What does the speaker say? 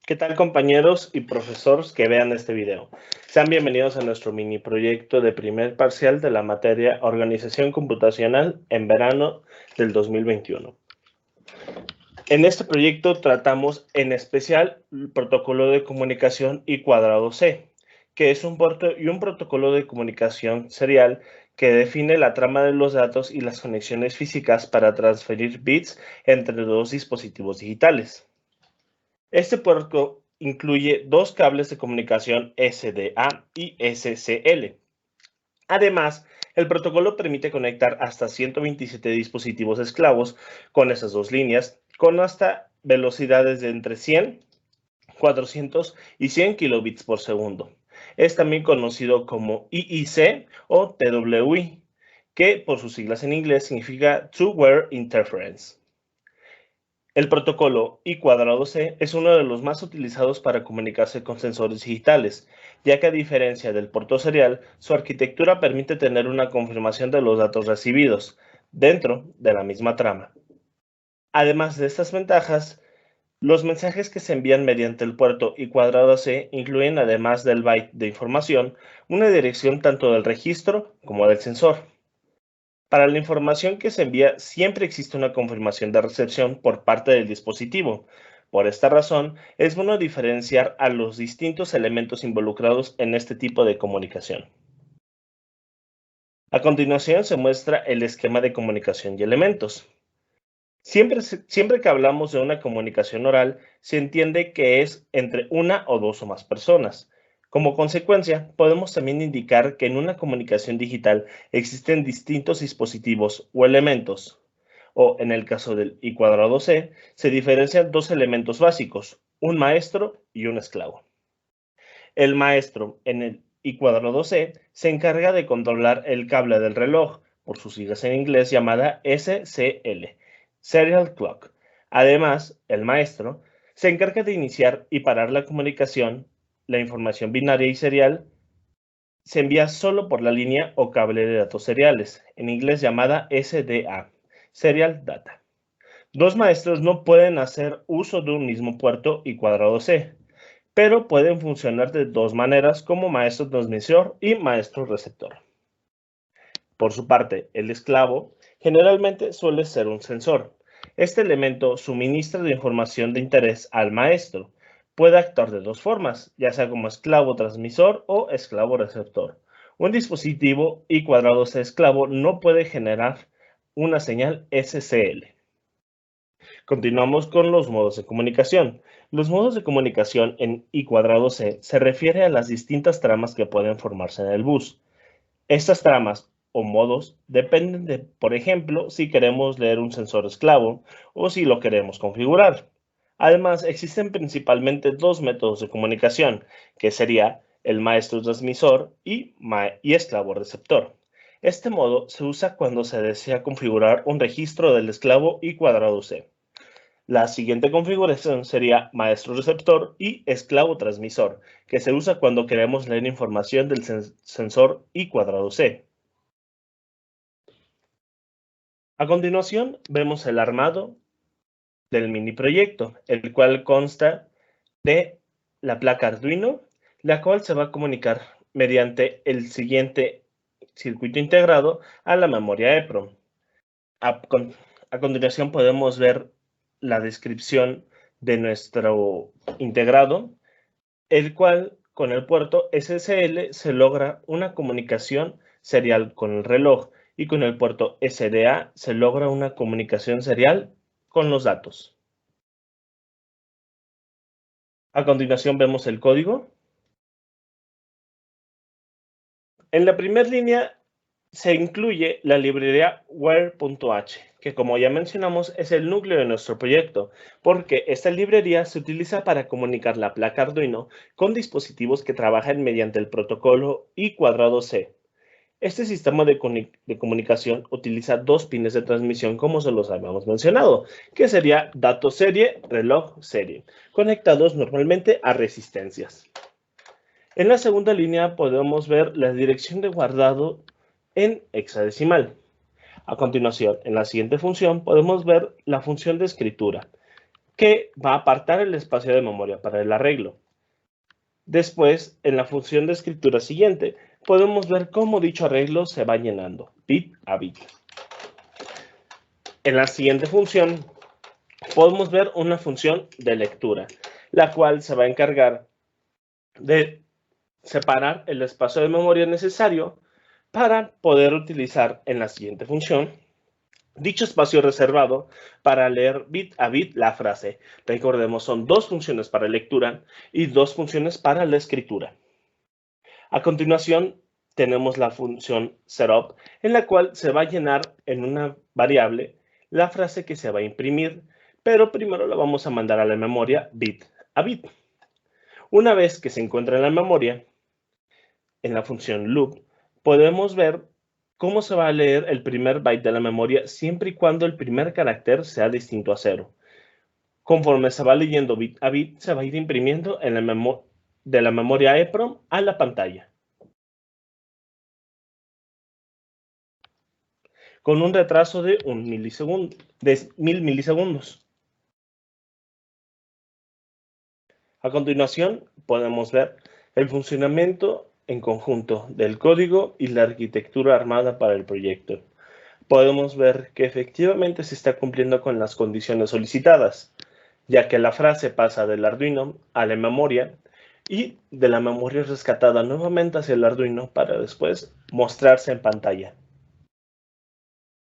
¿Qué tal, compañeros y profesores que vean este video? Sean bienvenidos a nuestro mini proyecto de primer parcial de la materia Organización Computacional en verano del 2021. En este proyecto tratamos en especial el protocolo de comunicación y cuadrado C, que es un puerto y un protocolo de comunicación serial que define la trama de los datos y las conexiones físicas para transferir bits entre dos dispositivos digitales. Este puerto incluye dos cables de comunicación SDA y SCL. Además, el protocolo permite conectar hasta 127 dispositivos esclavos con esas dos líneas, con hasta velocidades de entre 100, 400 y 100 kilobits por segundo. Es también conocido como IIC o TWI, que por sus siglas en inglés significa Two-Way Interference. El protocolo I²C es uno de los más utilizados para comunicarse con sensores digitales, ya que a diferencia del puerto serial, su arquitectura permite tener una confirmación de los datos recibidos dentro de la misma trama. Además de estas ventajas, los mensajes que se envían mediante el puerto I²C incluyen, además del byte de información, una dirección tanto del registro como del sensor. Para la información que se envía siempre existe una confirmación de recepción por parte del dispositivo. Por esta razón, es bueno diferenciar a los distintos elementos involucrados en este tipo de comunicación. A continuación se muestra el esquema de comunicación y elementos. Siempre que hablamos de una comunicación oral, se entiende que es entre una o dos o más personas. Como consecuencia, podemos también indicar que en una comunicación digital existen distintos dispositivos o elementos, o en el caso del I²C, se diferencian dos elementos básicos, un maestro y un esclavo. El maestro en el I²C se encarga de controlar el cable del reloj, por sus siglas en inglés llamada SCL, Serial Clock. Además, el maestro se encarga de iniciar y parar la comunicación. La información binaria y serial se envía solo por la línea o cable de datos seriales, en inglés llamada SDA, Serial Data. Dos maestros no pueden hacer uso de un mismo puerto I²C, pero pueden funcionar de dos maneras como maestro transmisor y maestro receptor. Por su parte, el esclavo generalmente suele ser un sensor. Este elemento suministra la información de interés al maestro. Puede actuar de dos formas, ya sea como esclavo transmisor o esclavo receptor. Un dispositivo I²C esclavo no puede generar una señal SCL. Continuamos con los modos de comunicación. Los modos de comunicación en I²C se refiere a las distintas tramas que pueden formarse en el bus. Estas tramas o modos dependen de, por ejemplo, si queremos leer un sensor esclavo o si lo queremos configurar. Además, existen principalmente dos métodos de comunicación, que sería el maestro transmisor y esclavo receptor. Este modo se usa cuando se desea configurar un registro del esclavo I²C. La siguiente configuración sería maestro receptor y esclavo transmisor, que se usa cuando queremos leer información del sensor I²C. A continuación, vemos el armado del mini proyecto, el cual consta de la placa Arduino, la cual se va a comunicar mediante el siguiente circuito integrado a la memoria EPROM. A continuación podemos ver la descripción de nuestro integrado, el cual con el puerto SSL se logra una comunicación serial con el reloj y con el puerto SDA se logra una comunicación serial con los datos. A continuación vemos el código. En la primera línea se incluye la librería where.h, que como ya mencionamos es el núcleo de nuestro proyecto, porque esta librería se utiliza para comunicar la placa Arduino con dispositivos que trabajan mediante el protocolo I²C. Este sistema de comunicación utiliza dos pines de transmisión, como se los habíamos mencionado, que sería dato serie, reloj serie, conectados normalmente a resistencias. En la segunda línea podemos ver la dirección de guardado en hexadecimal. A continuación, en la siguiente función podemos ver la función de escritura, que va a apartar el espacio de memoria para el arreglo. Después, en la función de escritura siguiente, podemos ver cómo dicho arreglo se va llenando, bit a bit. En la siguiente función, podemos ver una función de lectura, la cual se va a encargar de separar el espacio de memoria necesario para poder utilizar en la siguiente función dicho espacio reservado para leer bit a bit la frase. Recordemos, son dos funciones para lectura y dos funciones para la escritura. A continuación, tenemos la función setup, en la cual se va a llenar en una variable la frase que se va a imprimir, pero primero la vamos a mandar a la memoria bit a bit. Una vez que se encuentra en la memoria, en la función loop, podemos ver cómo se va a leer el primer byte de la memoria siempre y cuando el primer carácter sea distinto a 0. Conforme se va leyendo bit a bit, se va a ir imprimiendo en de la memoria EEPROM a la pantalla, con un retraso de 1000 milisegundos. A continuación, podemos ver el funcionamiento en conjunto del código y la arquitectura armada para el proyecto. Podemos ver que efectivamente se está cumpliendo con las condiciones solicitadas, ya que la frase pasa del Arduino a la memoria y de la memoria rescatada nuevamente hacia el Arduino para después mostrarse en pantalla.